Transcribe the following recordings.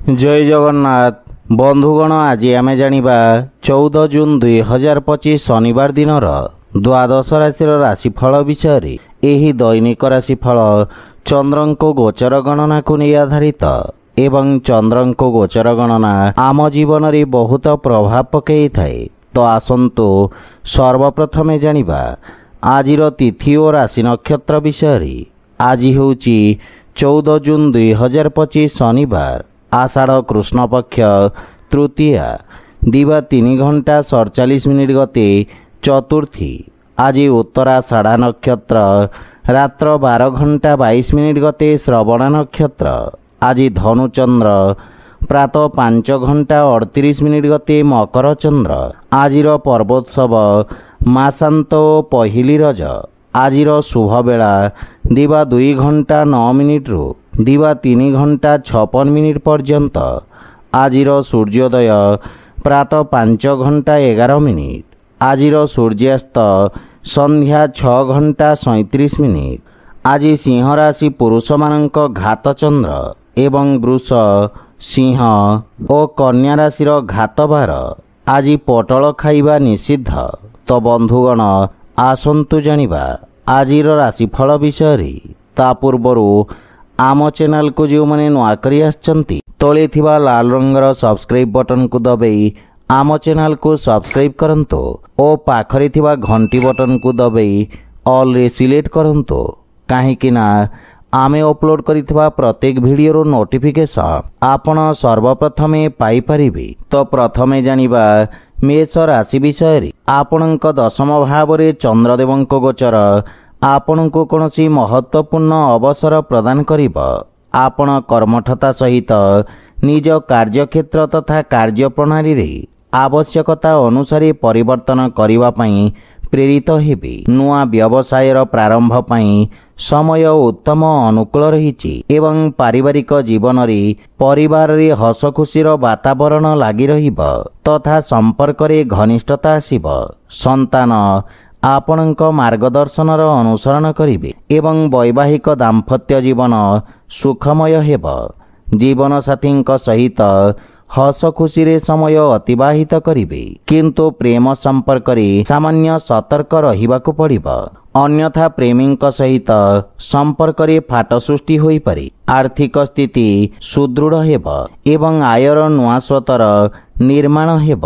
जय जगन्नाथ बंधुगण आज आमे जानिबा 14 जून 2025 शनिवार दिन द्वादश राशि राशिफल विषय। एही दैनिक राशिफल चंद्रंको गोचर गणना को नहीं आधारित एवं चंद्रंको गोचर गणना आम जीवन रे बहुत प्रभाव पकई थाए। तो आसंतु सर्वप्रथमे जानिबा आजिर तिथि और राशि नक्षत्र विषय। आज होउची 14 जून 2025 शनिवार आषाढ़ कृष्ण पक्ष तृतीया दिवा 3 घंटा 47 मिनिट गते चतुर्थी। आज उत्तराषाढ़ा नक्षत्र रात्र 12 घंटा 22 मिनिट गते श्रवण नक्षत्र। आज धनुचंद्र प्रातः 5 घंटा 38 मिनिट गते मकर चंद्र। आजिर पर्वोत्सव मासांत पहिली रज। आजिर शुभ बेला दिवा 2 घंटा 9 मिनिट रु दिवा 3 घंटा 56 मिनिट पर्यंत। आजिर सूर्योदय प्रातः 5 घंटा 11 मिनिट। आजिर सूर्यास्त संध्या 6 घंटा 37 मिनिट। आज सिंह राशि पुरुष मानक घात चंद्र एवं वृष सिंह और कन्या राशि घात बार। आज पटल खाइबा निषिद्ध। तो बंधुगण आसंतु जानिबा आजिर राशिफल विषय। ता पूर्वरु आम चैनल को जो मैंने नुआ करी आछंती तले थिबा लाल रंगर सब्सक्राइब बटन को दबाई आम चैनल को सब्सक्राइब करंतो और पाखरे थिबा घंटी बटन को दबाई ऑल रे सिलेक्ट करंतो। काहेकि ना आमे अपलोड करिथिबा प्रत्येक वीडियो नोटिफिकेशन आपण सर्वप्रथमे पाई परिबे। तो प्रथमे जानिबा मेष राशि विषय। आपणक दशम भाव रे चंद्रदेवंक गोचर आपणको कौनसी महत्वपूर्ण अवसर प्रदान करिब। आपण कर्मठता सहित निज कार्यक्षेत्र तथा कार्य प्रणाली रे आवश्यकता अनुसार परिवर्तन करिवा पई प्रेरित हेबे। नुआ व्यवसाय प्रारंभ पई समय उत्तम अनुकूल रहिछि एवं पारिवारिक जीवन रे परिवार रे हस खुशीर वातावरण लागि रहिब तथा संपर्क रे घनिष्ठता आसिब। संतान आपणक मार्गदर्शनर अनुसरण करिवे एवं वैवाहिक दाम्पत्य जीवन सुखमय हेब। जीवन साथींक सहित हस खुशी रे समय अतिबाहित करिवे किंतु प्रेम संपर्क रे सामान्य सतर्क रहिबाकु पड़िब। अन्यथा प्रेमींक सहित संपर्क रे फाट सृष्टि होई पारे। आर्थिक स्थिति सुदृढ़ हेब एवं आयर नुआ स्रोतर निर्माण हेब।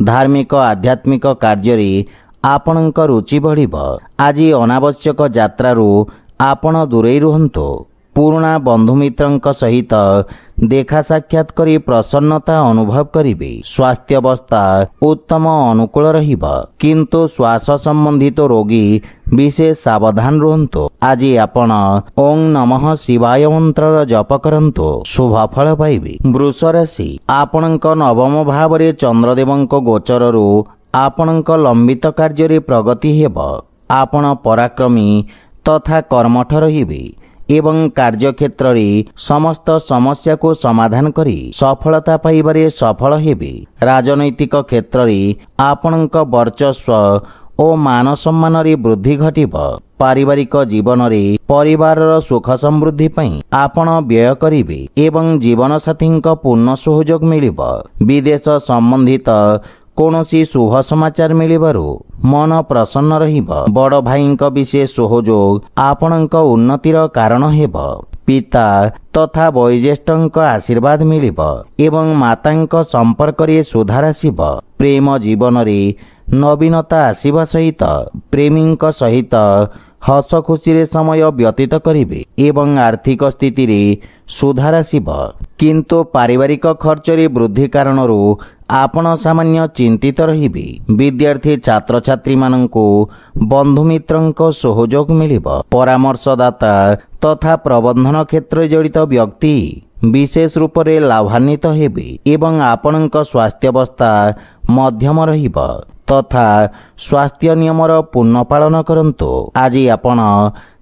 धार्मिक आध्यात्मिक कार्य रे आपणक रुचि बढ़िब। आज अनावश्यक यात्रारू आपण दूरे रुहंतु। पुराणा बंधुमित्रंक सहित देखा साक्षात करी प्रसन्नता अनुभव करिवे। स्वास्थ्य अवस्था उत्तम अनुकूल रहिब किंतु श्वास संबंधित रोगी विशेष सावधान रुहंतु। आज आपण ओं नमः शिवाय मंत्र जप करंतु शुभ फल पाइबे। वृष राशि आपणक नवम भाव रे चंद्रदेवंक गोचररू आपणक लंबित कार्य रे प्रगति हेब। आपण पराक्रमी तथा कर्मठ रहिबे एवं कार्यक्षेत्र रे समस्त समस्या को समाधान करी सफलता पाइबारे सफल हेबे। राजनैतिक क्षेत्र रे आपणक वर्चस्व और मान सम्मान रे वृद्धि घटिब। पारिवारिक जीवन रे परिवार सुख समृद्धि पई आपण व्यय करिवे एवं जीवन साथींक पूर्ण सहयोग मिलिब। विदेश संबंधित कौनसी शुभ समाचार मिलिबारु मन प्रसन्न रहिब। बड़ भाईंक विशेष सहयोग आपणक उन्नतिर कारण हेब। पिता तथा वयोज्येष्ठंक आशीर्वाद मिलिब एवं मातांक संपर्क रे सुधार आसिब। प्रेम जीवन रे नवीनता आसिबा सहित प्रेमींक सहित हस खुशी रे समय व्यतीत करिवे एवं आर्थिक स्थिति रे सुधार आसिब। किंतु पारिवारिक खर्च रे वृद्धि कारणरू आपण सामान्य चिंतित रहिबे। विद्यार्थी छात्र छात्री माननकु बंधुमित्रंक सहयोग मिलिब। परामर्शदाता तथा प्रबंधन क्षेत्र जड़ित व्यक्ति विशेष रूप से लाभान्वित हेबे एवं आपणक स्वास्थ्य अवस्था मध्यम रहिब तथा स्वास्थ्य नियमर पूर्ण पालन करंतु। आज आपण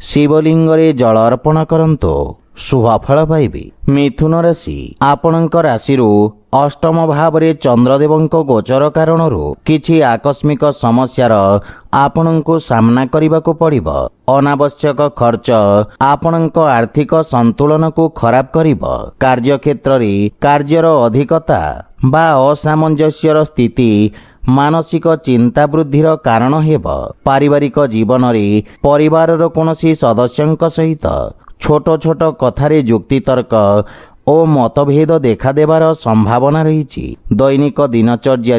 शिवलिंग रे जल अर्पण करंतु शुभफल पाइबे। मिथुन राशि आपणक राशिरु अष्टम भावरे चंद्रदेवंक गोचर कारणरू किछि आकस्मिक समस्यार आपणंकु सामना करिबाकु पड़िबो। अनावश्यक खर्च आपणंक आर्थिक संतुलन को खराब करिबो। कार्यक्षेत्र रे कार्यर अधिकता बा असामंजस्यर स्थिति मानसिक चिंता वृद्धिर कारण हेब। पारिवारिक जीवन रे परिवारर कोनोसी सदस्यंक सहित छोट छोट कथारे जुक्तितर्क ओ मतभेद देखा देवार संभावना रही। दैनिक दिनचर्या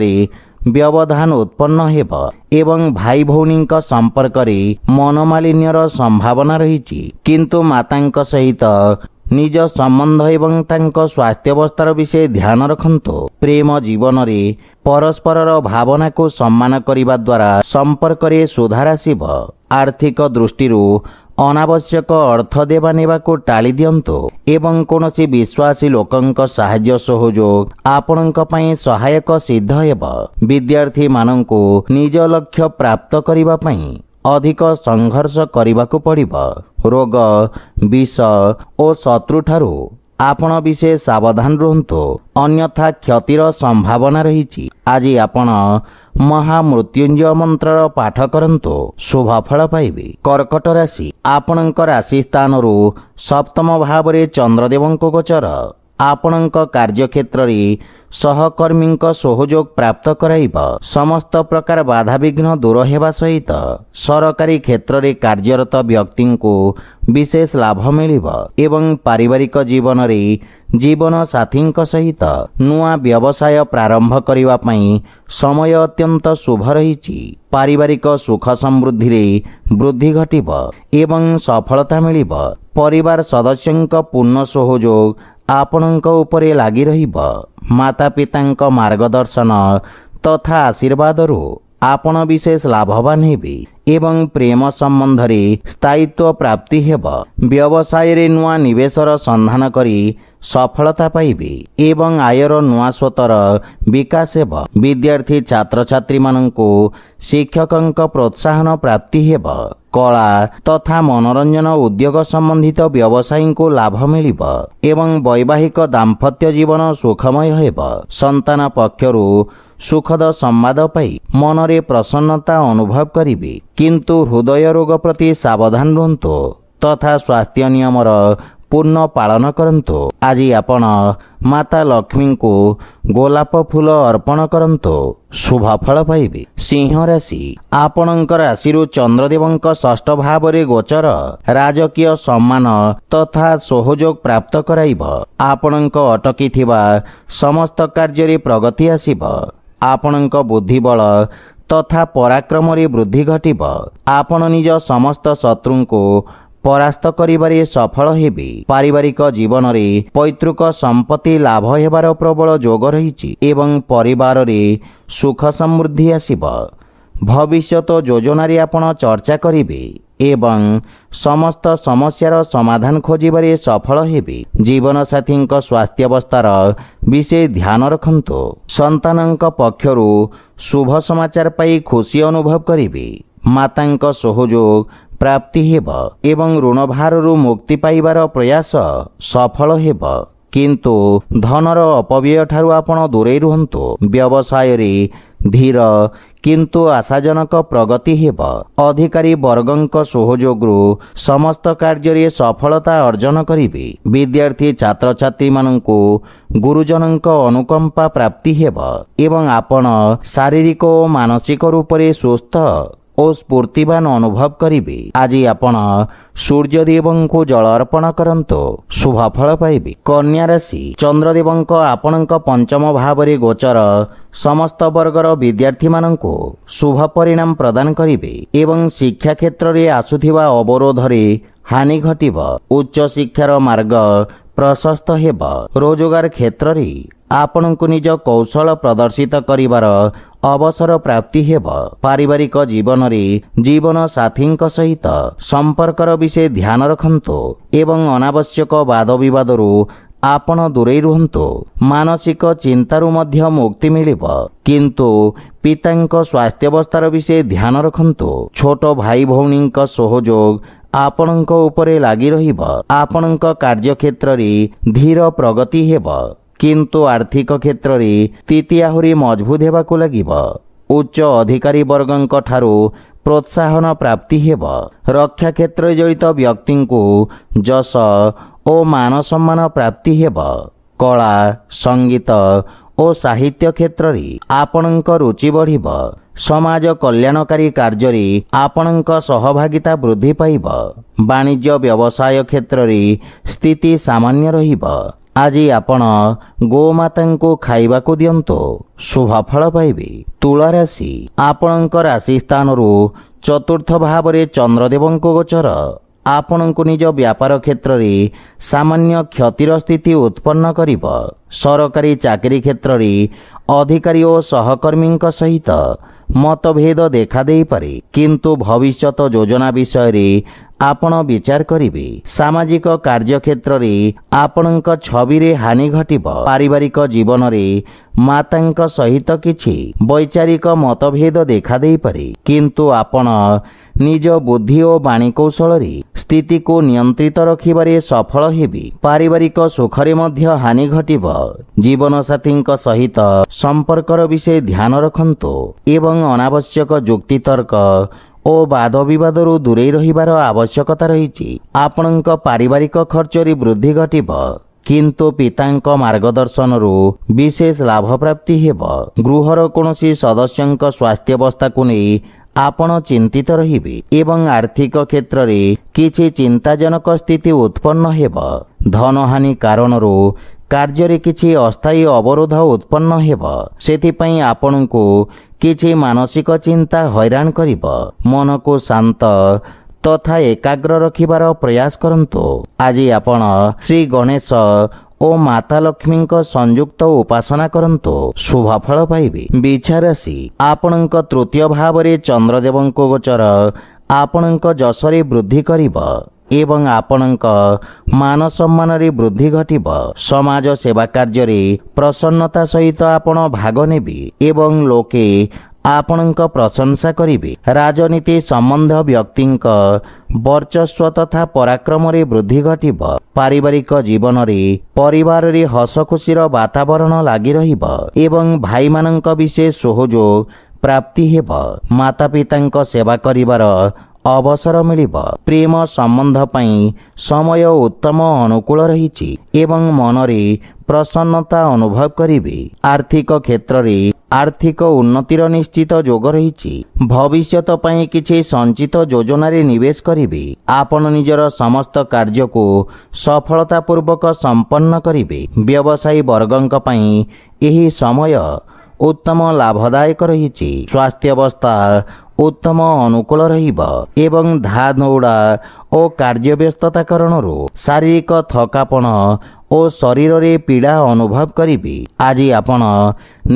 व्यवधान उत्पन्न हेब एवं भाई भौनी संपर्क रे मनोमालिन्यर संभावना रही। किंतु मातांक सहित निज संबंध एवं तांको स्वास्थ्यावस्थार विषय ध्यान रखंतु। प्रेम जीवन रे परस्परर भावना को सम्मान करिबा द्वारा संपर्क रे सुधार आसिब। आर्थिक दृष्टिरू अनावश्यक अर्थ देवा नेबा को टाली दियंतु एवं कोनोसी विश्वासी लोकंक साहाय्य सहयोग आपणंक पई सहायक सिद्ध हेब। विद्यार्थी मानंकु निज लक्ष्य प्राप्त करिबा पई अधिक संघर्ष करिबाकु पड़िबो। रोग विष और शत्रु ठारू आपण विशेष सावधान रुहंतु अन्यथा क्षतिर संभावना रही। आज आपण महामृत्युंजय मंत्र पाठ करंतु शुभफल पाइबे। कर्कट राशि आपणक राशि स्थानरू सप्तम भावरे चंद्रदेवंक गोचर आपणक कार्यक्षेत्र रे सहकर्मींक सहयोग प्राप्त कराइब। समस्त प्रकार बाधा विघ्न दूर हेबा सहित सरकारी क्षेत्र रे कार्यरत व्यक्ति को विशेष लाभ मिलिब एवं पारिवारिक जीवन रे जीवन साथी सहित नुआ व्यवसाय प्रारंभ करिवा पई समय अत्यंत शुभ रही। पारिवारिक सुख समृद्धि रे वृद्धि घटिब एवं सफलता मिलिब। परिवार सदस्यंक पूर्ण सहयोग आपणंक उपरे लागी रहिब। माता पितांक मार्गदर्शन तथा आशीर्वादरू आपण विशेष लाभवान हेबे एवं प्रेम संबंध रे स्थायित्व प्राप्ति हेब। व्यवसाय रे नुआ निवेशर संधान करी सफलता पाइबे एवं आयर नुआ स्वतर विकास हेब। विद्यार्थी छात्र छात्री मानंकु शिक्षकंक प्रोत्साहन प्राप्ति हेब। कला तथा मनोरंजन उद्योग संबंधित व्यवसायी को लाभ मिलिब एवं वैवाहिक दाम्पत्य जीवन सुखमय हेब। संतान पक्षरु सुखद संवाद पाई मनरे प्रसन्नता अनुभव करिबे। किंतु हृदय रोग प्रति सावधान रुहंतु तथा स्वास्थ्य नियमर पूर्ण पालन करंतु। आज आपण माता लक्ष्मी को गोलाप फूल अर्पण करंतु शुभफल पाइबे। सिंह राशि आपणक राशिरु चंद्रदेवंक षष्ठ भावरे गोचर राजकीय सम्मान तथा सहयोग प्राप्त कराइब। आपणक अटकी थिबा समस्त कार्य रे प्रगति आसिब। आपणक बुद्धिबल तथा पराक्रम रे वृद्धि घटिब। आपण निज समस्त शत्रु को परास्त करिबारे सफल हेबे। पारिवारिक जीवन रे पैतृक संपत्ति लाभ हेबार प्रबल जोग रही एवं परिवार रे सुख समृद्धि आसिब। भविष्यत योजना रे आपण चर्चा करिबे एवं समस्त समस्यार समाधान खोजिबारे सफल हेबे। जीवन साथींक स्वास्थ्यावस्थार विशेष ध्यान रखंतु। संतानंक पक्षरु शुभ समाचार पाई खुशी अनुभव करिबे। मातांक सहयोग प्राप्ति हेब एवं ऋण भारु मुक्ति पाइबार प्रयास सफल हेब। किंतु धनर अपव्यय ठारू आपण दूरे रुहंतु। व्यवसाय रे धीर किंतु आशाजनक प्रगति हेब। अधिकारी वर्गंक सहयोगरु समस्त कार्य रे सफलता अर्जन करिबे। विद्यार्थी छात्र छात्री मानंकु गुरुजनंक अनुकंपा प्राप्ति हेब एवं आपण शारीरिक और मानसिक रूप से सुस्थ और स्फूर्तिवान अनुभव करिबे। आज आपण सूर्यदेवं को जल अर्पण करंतु शुभफल पाइबे। कन्या राशि चंद्रदेवंक आपणक पंचम भावरे गोचर समस्त वर्गर विद्यार्थी मानंकु शुभ परिणाम प्रदान करिबे एवं शिक्षा क्षेत्र रे आसुथिबा अवरोध रे हानि घटिब। उच्च शिक्षार मार्ग प्रशस्त हेब। रोजगार क्षेत्र रे आपणको निज कौशल प्रदर्शित करिवार अवसर प्राप्ति हेब। पारिवारिक जीवन रे जीवन साथींक सहित संपर्कर विषय ध्यान रखंतु एवं अनावश्यक वाद विवादरू आपण दूरे रुहंतु। मानसिक चिंतारू मध्य मुक्ति मिलिब किंतु पितांक स्वास्थ्यावस्थार विषय ध्यान रखंतु। छोट भाई भौणींक सहयोग ଆପଣଙ୍କ ଉପରେ ଲାଗି ରହିବ। ଆପଣଙ୍କ କାର୍ଯ୍ୟକ୍ଷେତ୍ରରେ ଧୀର ପ୍ରଗତି ହେବ, କିନ୍ତୁ ଆର୍ଥିକ କ୍ଷେତ୍ରରେ ସ୍ଥିତି ଆହୁରି ମଜବୁତ ହେବାକୁ ଲାଗିବ। ଉଚ୍ଚ ଅଧିକାରୀ ବର୍ଗଙ୍କ ଠାରୁ ପ୍ରୋତ୍ସାହନ ପ୍ରାପ୍ତି ହେବ। ରକ୍ଷା କ୍ଷେତ୍ରରେ ଜଡ଼ିତ ବ୍ୟକ୍ତିଙ୍କୁ ଯଶ ଓ ମାନ ସମ୍ମାନ ପ୍ରାପ୍ତି ହେବ। କଳା, ସଙ୍ଗୀତ ଓ ସାହିତ୍ୟ କ୍ଷେତ୍ରରେ ଆପଣଙ୍କ ରୁଚି ବଢ଼ିବ। ସମାଜ କଲ୍ୟାଣକାରୀ କାର୍ଯ୍ୟରେ ଆପଣଙ୍କ ସହଭାଗିତା ବୃଦ୍ଧି ପାଇବ। ବାଣିଜ୍ୟ ବ୍ୟବସାୟ କ୍ଷେତ୍ରରେ ସ୍ଥିତି ସାମାନ୍ୟ ରହିବ। ଆଜି ଆପଣ ଗୋମାତାଙ୍କୁ ଖାଇବାକୁ ଦିଅନ୍ତୁ, ଶୁଭ ଫଳ ପାଇବେ। ତୁଳା ରାଶି, ଆପଣଙ୍କ ରାଶି ସ୍ଥାନରୁ ଚତୁର୍ଥ ଭାବରେ ଚନ୍ଦ୍ରଦେବଙ୍କ ଗୋଚର ଆପଣଙ୍କୁ ନିଜ ବ୍ୟାପାର କ୍ଷେତ୍ରରେ ସାମାନ୍ୟ କ୍ଷତିର ସ୍ଥିତି ଉତ୍ପନ୍ନ କରିବ। ସରକାରୀ ଚାକିରି କ୍ଷେତ୍ରରେ ଅଧିକାରୀ ଓ ସହକର୍ମୀଙ୍କ ସହିତ ମତଭେଦ ଦେଖାଦେଇପାରେ, କିନ୍ତୁ ଭବିଷ୍ୟତ ଯୋଜନା ବିଷୟରେ ଆପଣ ବିଚାର କରିବେ। ସାମାଜିକ କାର୍ଯ୍ୟକ୍ଷେତ୍ରରେ ଆପଣଙ୍କ ଛବିରେ ହାନି ଘଟିବ। ପାରିବାରିକ ଜୀବନରେ ମାତାଙ୍କ ସହିତ କିଛି ବୈଚାରିକ ମତଭେଦ ଦେଖାଦେଇପାରେ, କିନ୍ତୁ ଆପଣ ନିଜ ବୁଦ୍ଧି ଓ ବାଣୀକୌଶଳରେ ସ୍ଥିତିକୁ ନିୟନ୍ତ୍ରିତ ରଖିବାରେ ସଫଳ ହେବେ। ପାରିବାରିକ ସୁଖରେ ମଧ୍ୟ ହାନି ଘଟିବ। ଜୀବନସାଥୀଙ୍କ ସହିତ ସମ୍ପର୍କର ବିଷୟ ଧ୍ୟାନ ରଖନ୍ତୁ ଏବଂ ଅନାବଶ୍ୟକ ଯୁକ୍ତିତର୍କ ଓ ବାଦବିବାଦରୁ ଦୂରେଇ ରହିବାର ଆବଶ୍ୟକତା ରହିଛି। ଆପଣଙ୍କ ପାରିବାରିକ ଖର୍ଚ୍ଚରେ ବୃଦ୍ଧି ଘଟିବ, କିନ୍ତୁ ପିତାଙ୍କ ମାର୍ଗଦର୍ଶନରୁ ବିଶେଷ ଲାଭ ପ୍ରାପ୍ତି ହେବ। ଗୃହର କୌଣସି ସଦସ୍ୟଙ୍କ ସ୍ୱାସ୍ଥ୍ୟାବସ୍ଥାକୁ ନେଇ ଆପଣ ଚିନ୍ତିତ ରହିବେ ଏବଂ ଆର୍ଥିକ କ୍ଷେତ୍ରରେ କିଛି ଚିନ୍ତାଜନକ ସ୍ଥିତି ଉତ୍ପନ୍ନ ହେବ। ଧନହାନି କାରଣରୁ କାର୍ଯ୍ୟରେ କିଛି ଅସ୍ଥାୟୀ ଅବରୋଧ ଉତ୍ପନ୍ନ ହେବ। ସେଥିପାଇଁ ଆପଣଙ୍କୁ କିଛି ମାନସିକ ଚିନ୍ତା ହଇରାଣ କରିବ। ମନକୁ ଶାନ୍ତ ତଥା ଏକାଗ୍ର ରଖିବାର ପ୍ରୟାସ କରନ୍ତୁ। ଆଜି ଆପଣ ଶ୍ରୀ ଗଣେଶ ଓ ମାତା ଲକ୍ଷ୍ମୀଙ୍କ ସଂଯୁକ୍ତ ଉପାସନା କରନ୍ତୁ, ଶୁଭ ଫଳ ପାଇବେ। ବିଛା ରାଶି, ଆପଣଙ୍କ ତୃତୀୟ ଭାବରେ ଚନ୍ଦ୍ରଦେବଙ୍କ ଗୋଚର ଆପଣଙ୍କ ଯଶରେ ବୃଦ୍ଧି କରିବ ଏବଂ ଆପଣଙ୍କ ମାନ ସମ୍ମାନରେ ବୃଦ୍ଧି ଘଟିବ। ସମାଜ ସେବା କାର୍ଯ୍ୟରେ ପ୍ରସନ୍ନତା ସହିତ ଆପଣ ଭାଗ ନେବେ ଏବଂ ଲୋକେ ଆପଣଙ୍କ ପ୍ରଶଂସା କରିବେ। ରାଜନୀତି ସମ୍ବନ୍ଧ ବ୍ୟକ୍ତିଙ୍କ ବର୍ଚସ୍ୱ ତଥା ପରାକ୍ରମରେ ବୃଦ୍ଧି ଘଟିବ। ପାରିବାରିକ ଜୀବନରେ ପରିବାରରେ ହସ ଖୁସିର ବାତାବରଣ ଲାଗି ରହିବ ଏବଂ ଭାଇମାନଙ୍କ ବିଶେଷ ସହଯୋଗ ପ୍ରାପ୍ତି ହେବ। ମାତା ପିତାଙ୍କ ସେବା କରିବାର ଅବସର ମିଳିବ। ପ୍ରେମ ସମ୍ବନ୍ଧ ପାଇଁ ସମୟ ଉତ୍ତମ ଅନୁକୂଳ ରହିଛି ଏବଂ ମନରେ ପ୍ରସନ୍ନତା ଅନୁଭବ କରିବେ। ଆର୍ଥିକ କ୍ଷେତ୍ରରେ ଆର୍ଥିକ ଉନ୍ନତିର ନିଶ୍ଚିତ ଯୋଗ ରହିଛି। ଭବିଷ୍ୟତ ପାଇଁ କିଛି ସଞ୍ଚିତ ଯୋଜନାରେ ନିବେଶ କରିବେ। ଆପଣ ନିଜର ସମସ୍ତ କାର୍ଯ୍ୟକୁ ସଫଳତାପୂର୍ବକ ସମ୍ପନ୍ନ କରିବେ। ବ୍ୟବସାୟୀ ବର୍ଗଙ୍କ ପାଇଁ ଏହି ସମୟ ଉତ୍ତମ ଲାଭଦାୟକ ରହିଛି। ସ୍ୱାସ୍ଥ୍ୟାବସ୍ଥା ଉତ୍ତମ ଅନୁକୂଳ ରହିବ ଏବଂ ଧାଦୌଡ଼ା ଓ କାର୍ଯ୍ୟବ୍ୟସ୍ତତା କାରଣରୁ ଶାରୀରିକ ଥକାପଣ ଓ ଶରୀରରେ ପୀଡ଼ା ଅନୁଭବ କରିବେ। ଆଜି ଆପଣ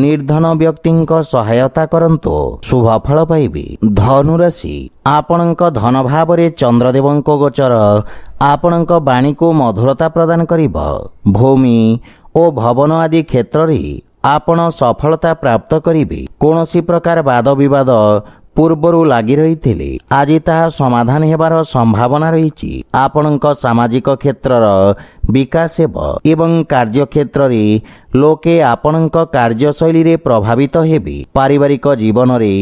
ନିର୍ଧନ ବ୍ୟକ୍ତିଙ୍କ ସହାୟତା କରନ୍ତୁ, ଶୁଭ ଫଳ ପାଇବେ। ଧନୁରାଶି, ଆପଣଙ୍କ ଧନ ଭାବରେ ଚନ୍ଦ୍ରଦେବଙ୍କ ଗୋଚର ଆପଣଙ୍କ ବାଣୀକୁ ମଧୁରତା ପ୍ରଦାନ କରିବ। ଭୂମି ଓ ଭବନ ଆଦି କ୍ଷେତ୍ରରେ ଆପଣ ସଫଳତା ପ୍ରାପ୍ତ କରିବେ। କୌଣସି ପ୍ରକାର ବାଦବିବାଦ ପୂର୍ବରୁ ଲାଗି ରହିଥିଲେ ଆଜି ତାହା ସମାଧାନ ହେବାର ସମ୍ଭାବନା ରହିଛି। ଆପଣଙ୍କ ସାମାଜିକ କ୍ଷେତ୍ରର ବିକାଶ ହେବ ଏବଂ କାର୍ଯ୍ୟକ୍ଷେତ୍ରରେ ଲୋକେ ଆପଣଙ୍କ କାର୍ଯ୍ୟଶୈଳୀରେ ପ୍ରଭାବିତ ହେବେ। ପାରିବାରିକ ଜୀବନରେ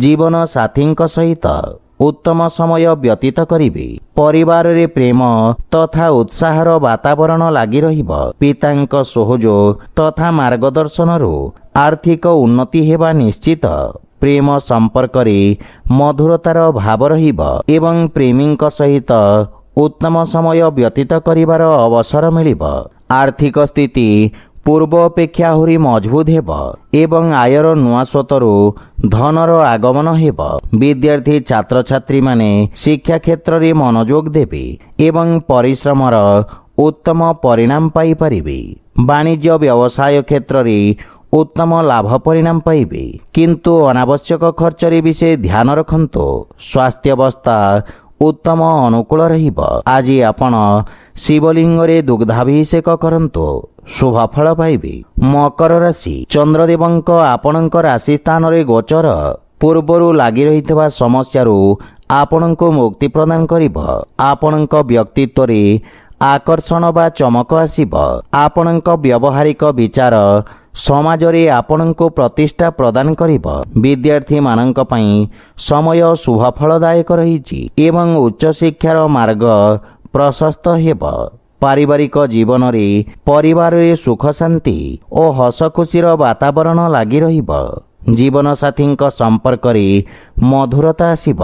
ଜୀବନ ସାଥୀଙ୍କ ସହିତ ଉତ୍ତମ ସମୟ ବ୍ୟତୀତ କରିବେ। ପରିବାରରେ ପ୍ରେମ ତଥା ଉତ୍ସାହର ବାତାବରଣ ଲାଗି ରହିବ। ପିତାଙ୍କ ସହଯୋଗ ତଥା ମାର୍ଗଦର୍ଶନରୁ ଆର୍ଥିକ ଉନ୍ନତି ହେବା ନିଶ୍ଚିତ। ପ୍ରେମ ସମ୍ପର୍କରେ ମଧୁରତାର ଭାବ ରହିବ ଏବଂ ପ୍ରେମୀଙ୍କ ସହିତ ଉତ୍ତମ ସମୟ ବ୍ୟତୀତ କରିବାର ଅବସର ମିଳିବ। ଆର୍ଥିକ ସ୍ଥିତି ପୂର୍ବ ଅପେକ୍ଷା ଆହୁରି ମଜବୁତ ହେବ ଏବଂ ଆୟର ନୂଆ ସ୍ରୋତରୁ ଧନର ଆଗମନ ହେବ। ବିଦ୍ୟାର୍ଥୀ ଛାତ୍ରଛାତ୍ରୀମାନେ ଶିକ୍ଷା କ୍ଷେତ୍ରରେ ମନୋଯୋଗ ଦେବେ ଏବଂ ପରିଶ୍ରମର ଉତ୍ତମ ପରିଣାମ ପାଇପାରିବେ। ବାଣିଜ୍ୟ ବ୍ୟବସାୟ କ୍ଷେତ୍ରରେ ଉତ୍ତମ ଲାଭ ପରିଣାମ ପାଇବେ, କିନ୍ତୁ ଅନାବଶ୍ୟକ ଖର୍ଚ୍ଚରେ ବିଶେଷ ଧ୍ୟାନ ରଖନ୍ତୁ। ସ୍ୱାସ୍ଥ୍ୟାବସ୍ଥା ଉତ୍ତମ ଅନୁକୂଳ ରହିବ। ଆଜି ଆପଣ ଶିବଲିଙ୍ଗରେ ଦୁଗ୍ଧାଭିଷେକ କରନ୍ତୁ, ଶୁଭ ଫଳ ପାଇବେ। ମକର ରାଶି, ଚନ୍ଦ୍ରଦେବଙ୍କ ଆପଣଙ୍କ ରାଶି ସ୍ଥାନରେ ଗୋଚର ପୂର୍ବରୁ ଲାଗି ରହିଥିବା ସମସ୍ୟାରୁ ଆପଣଙ୍କୁ ମୁକ୍ତି ପ୍ରଦାନ କରିବ। ଆପଣଙ୍କ ବ୍ୟକ୍ତିତ୍ୱରେ ଆକର୍ଷଣ ବା ଚମକ ଆସିବ। ଆପଣଙ୍କ ବ୍ୟବହାରିକ ବିଚାର ସମାଜରେ ଆପଣଙ୍କୁ ପ୍ରତିଷ୍ଠା ପ୍ରଦାନ କରିବ। ବିଦ୍ୟାର୍ଥୀମାନଙ୍କ ପାଇଁ ସମୟ ଶୁଭଫଳଦାୟକ ରହିଛି ଏବଂ ଉଚ୍ଚଶିକ୍ଷାର ମାର୍ଗ ପ୍ରଶସ୍ତ ହେବ। ପାରିବାରିକ ଜୀବନରେ ପରିବାରରେ ସୁଖ ଶାନ୍ତି ଓ ହସଖୁସିର ବାତାବରଣ ଲାଗି ରହିବ। ଜୀବନସାଥୀଙ୍କ ସମ୍ପର୍କରେ ମଧୁରତା ଆସିବ।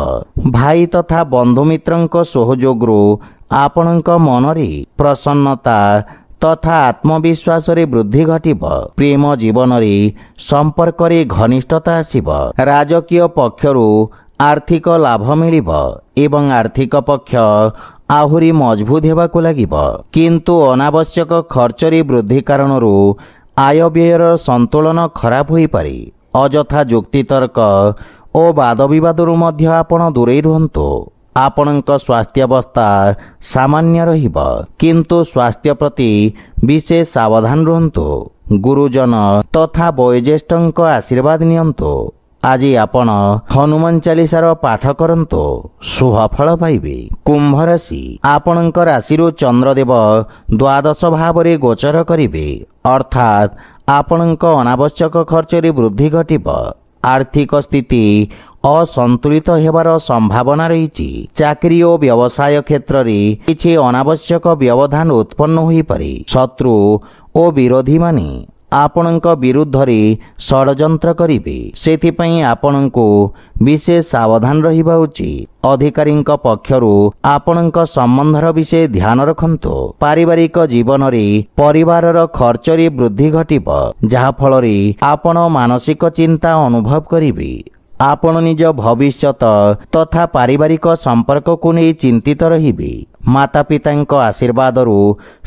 ଭାଇ ତଥା ବନ୍ଧୁମିତ୍ରଙ୍କ ସହଯୋଗରୁ ଆପଣଙ୍କ ମନରେ ପ୍ରସନ୍ନତା ତଥା ଆତ୍ମବିଶ୍ୱାସରେ ବୃଦ୍ଧି ଘଟିବ। ପ୍ରେମ ଜୀବନରେ ସମ୍ପର୍କରେ ଘନିଷ୍ଠତା ଆସିବ। ରାଜକୀୟ ପକ୍ଷରୁ ଆର୍ଥିକ ଲାଭ ମିଳିବ ଏବଂ ଆର୍ଥିକ ପକ୍ଷ ଆହୁରି ମଜବୁତ ହେବାକୁ ଲାଗିବ। କିନ୍ତୁ ଅନାବଶ୍ୟକ ଖର୍ଚ୍ଚରେ ବୃଦ୍ଧି କାରଣରୁ ଆୟ ବ୍ୟୟର ସନ୍ତୁଳନ ଖରାପ ହୋଇପାରେ। ଅଯଥା ଯୁକ୍ତିତର୍କ ଓ ବାଦବିବାଦରୁ ମଧ୍ୟ ଆପଣ ଦୂରେଇ ରୁହନ୍ତୁ। ଆପଣଙ୍କ ସ୍ୱାସ୍ଥ୍ୟାବସ୍ଥା ସାମାନ୍ୟ ରହିବ, କିନ୍ତୁ ସ୍ୱାସ୍ଥ୍ୟ ପ୍ରତି ବିଶେଷ ସାବଧାନ ରୁହନ୍ତୁ। ଗୁରୁଜନ ତଥା ବୟୋଜ୍ୟେଷ୍ଠଙ୍କ ଆଶୀର୍ବାଦ ନିଅନ୍ତୁ। ଆଜି ଆପଣ ହନୁମାନ ଚାଳିଶାର ପାଠ କରନ୍ତୁ, ଶୁଭଫଳ ପାଇବେ। କୁମ୍ଭ ରାଶି, ଆପଣଙ୍କ ରାଶିରୁ ଚନ୍ଦ୍ରଦେବ ଦ୍ୱାଦଶ ଭାବରେ ଗୋଚର କରିବେ, ଅର୍ଥାତ୍ ଆପଣଙ୍କ ଅନାବଶ୍ୟକ ଖର୍ଚ୍ଚରେ ବୃଦ୍ଧି ଘଟିବ। ଆର୍ଥିକ ସ୍ଥିତି ଅସନ୍ତୁଳିତ ହେବାର ସମ୍ଭାବନା ରହିଛି। ଚାକିରି ଓ ବ୍ୟବସାୟ କ୍ଷେତ୍ରରେ କିଛି ଅନାବଶ୍ୟକ ବ୍ୟବଧାନ ଉତ୍ପନ୍ନ ହୋଇପାରେ। ଶତ୍ରୁ ଓ ବିରୋଧୀମାନେ ଆପଣଙ୍କ ବିରୁଦ୍ଧରେ ଷଡ଼ଯନ୍ତ୍ର କରିବେ। ସେଥିପାଇଁ ଆପଣଙ୍କୁ ବିଶେଷ ସାବଧାନ ରହିବା ଉଚିତ। ଅଧିକାରୀଙ୍କ ପକ୍ଷରୁ ଆପଣଙ୍କ ସମ୍ବନ୍ଧର ବିଷୟ ଧ୍ୟାନ ରଖନ୍ତୁ। ପାରିବାରିକ ଜୀବନରେ ପରିବାରର ଖର୍ଚ୍ଚରେ ବୃଦ୍ଧି ଘଟିବ, ଯାହାଫଳରେ ଆପଣ ମାନସିକ ଚିନ୍ତା ଅନୁଭବ କରିବେ। ଆପଣ ନିଜ ଭବିଷ୍ୟତ ତଥା ପାରିବାରିକ ସମ୍ପର୍କକୁ ନେଇ ଚିନ୍ତିତ ରହିବେ। ମାତାପିତାଙ୍କ ଆଶୀର୍ବାଦରୁ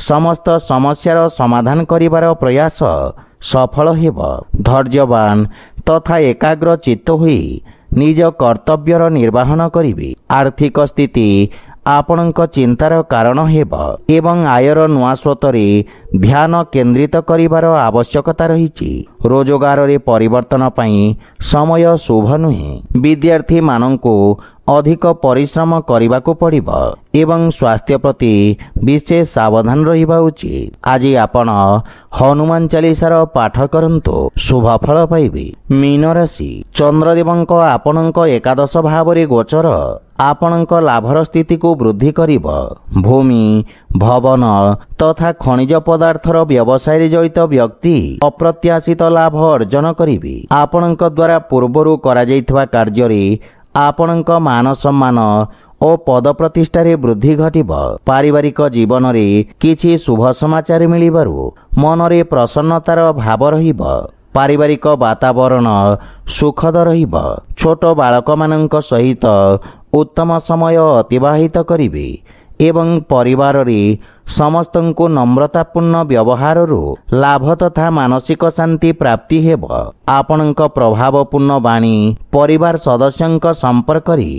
ସମସ୍ତ ସମସ୍ୟାର ସମାଧାନ କରିବାର ପ୍ରୟାସ ସଫଳ ହେବ। ଧୈର୍ଯ୍ୟବାନ ତଥା ଏକାଗ୍ର ଚିତ୍ତ ହୋଇ ନିଜ କର୍ତ୍ତବ୍ୟର ନିର୍ବାହନ କରିବେ। ଆର୍ଥିକ ସ୍ଥିତି ଆପଣଙ୍କ ଚିନ୍ତାର କାରଣ ହେବ ଏବଂ ଆୟର ନୂଆ ସ୍ରୋତରେ ଧ୍ୟାନ କେନ୍ଦ୍ରିତ କରିବାର ଆବଶ୍ୟକତା ରହିଛି। ରୋଜଗାରରେ ପରିବର୍ତ୍ତନ ପାଇଁ ସମୟ ଶୁଭ ନୁହେଁ। ବିଦ୍ୟାର୍ଥୀମାନଙ୍କୁ ଅଧିକ ପରିଶ୍ରମ କରିବାକୁ ପଡ଼ିବ ଏବଂ ସ୍ୱାସ୍ଥ୍ୟ ପ୍ରତି ବିଶେଷ ସାବଧାନ ରହିବା ଉଚିତ। ଆଜି ଆପଣ ହନୁମାନ ଚାଳିଶାର ପାଠ କରନ୍ତୁ, ଶୁଭଫଳ ପାଇବେ। ମୀନ ରାଶି, ଚନ୍ଦ୍ରଦେବଙ୍କ ଆପଣଙ୍କ ଏକାଦଶ ଭାବରେ ଗୋଚର ଆପଣଙ୍କ ଲାଭର ସ୍ଥିତିକୁ ବୃଦ୍ଧି କରିବ। ଭୂମି, ଭବନ ତଥା ଖଣିଜ ପଦାର୍ଥର ବ୍ୟବସାୟରେ ଜଡ଼ିତ ବ୍ୟକ୍ତି ଅପ୍ରତ୍ୟାଶିତ ଲାଭ ଅର୍ଜନ କରିବେ। ଆପଣଙ୍କ ଦ୍ୱାରା ପୂର୍ବରୁ କରାଯାଇଥିବା କାର୍ଯ୍ୟରେ ଆପଣଙ୍କ ମାନ ସମ୍ମାନ ଓ ପଦ ପ୍ରତିଷ୍ଠାରେ ବୃଦ୍ଧି ଘଟିବ। ପାରିବାରିକ ଜୀବନରେ କିଛି ଶୁଭ ସମାଚାର ମିଳିବାରୁ ମନରେ ପ୍ରସନ୍ନତାର ଭାବ ରହିବ। ପାରିବାରିକ ବାତାବରଣ ସୁଖଦ ରହିବ। ଛୋଟ ବାଳକମାନଙ୍କ ସହିତ ଉତ୍ତମ ସମୟ ଅତିବାହିତ କରିବେ ଏବଂ ପରିବାରରେ ସମସ୍ତଙ୍କୁ ନମ୍ରତାପୂର୍ଣ୍ଣ ବ୍ୟବହାରରୁ ଲାଭ ତଥା ମାନସିକ ଶାନ୍ତି ପ୍ରାପ୍ତି ହେବ। ଆପଣଙ୍କ ପ୍ରଭାବପୂର୍ଣ୍ଣ ବାଣୀ ପରିବାର ସଦସ୍ୟଙ୍କ ସମ୍ପର୍କରେ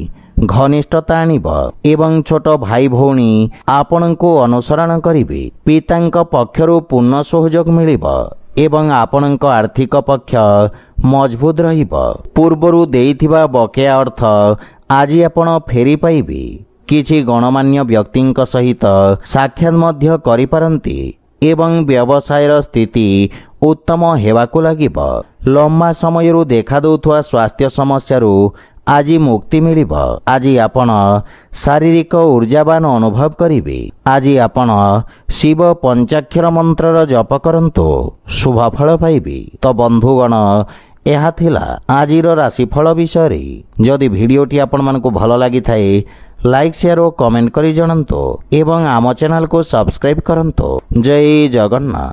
ଘନିଷ୍ଠତା ଆଣିବ ଏବଂ ଛୋଟ ଭାଇ ଭଉଣୀ ଆପଣଙ୍କୁ ଅନୁସରଣ କରିବେ। ପିତାଙ୍କ ପକ୍ଷରୁ ପୂର୍ଣ୍ଣ ସହଯୋଗ ମିଳିବ ଏବଂ ଆପଣଙ୍କ ଆର୍ଥିକ ପକ୍ଷ ମଜବୁତ ରହିବ। ପୂର୍ବରୁ ଦେଇଥିବା ବକେୟା ଅର୍ଥ ଆଜି ଆପଣ ଫେରି ପାଇବେ। କିଛି ଗଣମାନ୍ୟ ବ୍ୟକ୍ତିଙ୍କ ସହିତ ସାକ୍ଷାତ ମଧ୍ୟ କରିପାରନ୍ତି ଏବଂ ବ୍ୟବସାୟର ସ୍ଥିତି ଉତ୍ତମ ହେବାକୁ ଲାଗିବ। ଲମ୍ବା ସମୟରୁ ଦେଖାଦେଉଥିବା ସ୍ୱାସ୍ଥ୍ୟ ସମସ୍ୟାରୁ ଆଜି ମୁକ୍ତି ମିଳିବ। ଆଜି ଆପଣ ଶାରୀରିକ ଊର୍ଜାବାନ ଅନୁଭବ କରିବେ। ଆଜି ଆପଣ ଶିବ ପଞ୍ଚାକ୍ଷର ମନ୍ତ୍ରର ଜପ କରନ୍ତୁ, ଶୁଭଫଳ ପାଇବେ। ତ ବନ୍ଧୁଗଣ, ଏହା ଥିଲା ଆଜିର ରାଶିଫଳ ବିଷୟରେ। ଯଦି ଭିଡ଼ିଓଟି ଆପଣମାନଙ୍କୁ ଭଲ ଲାଗିଥାଏ ଲାଇକ୍ ସେୟାର ଓ କମେଣ୍ଟ କରି ଜଣାନ୍ତୁ ଏବଂ ଆମ ଚ୍ୟାନେଲକୁ ସବସ୍କ୍ରାଇବ୍ କରନ୍ତୁ। ଜୟ ଜଗନ୍ନାଥ।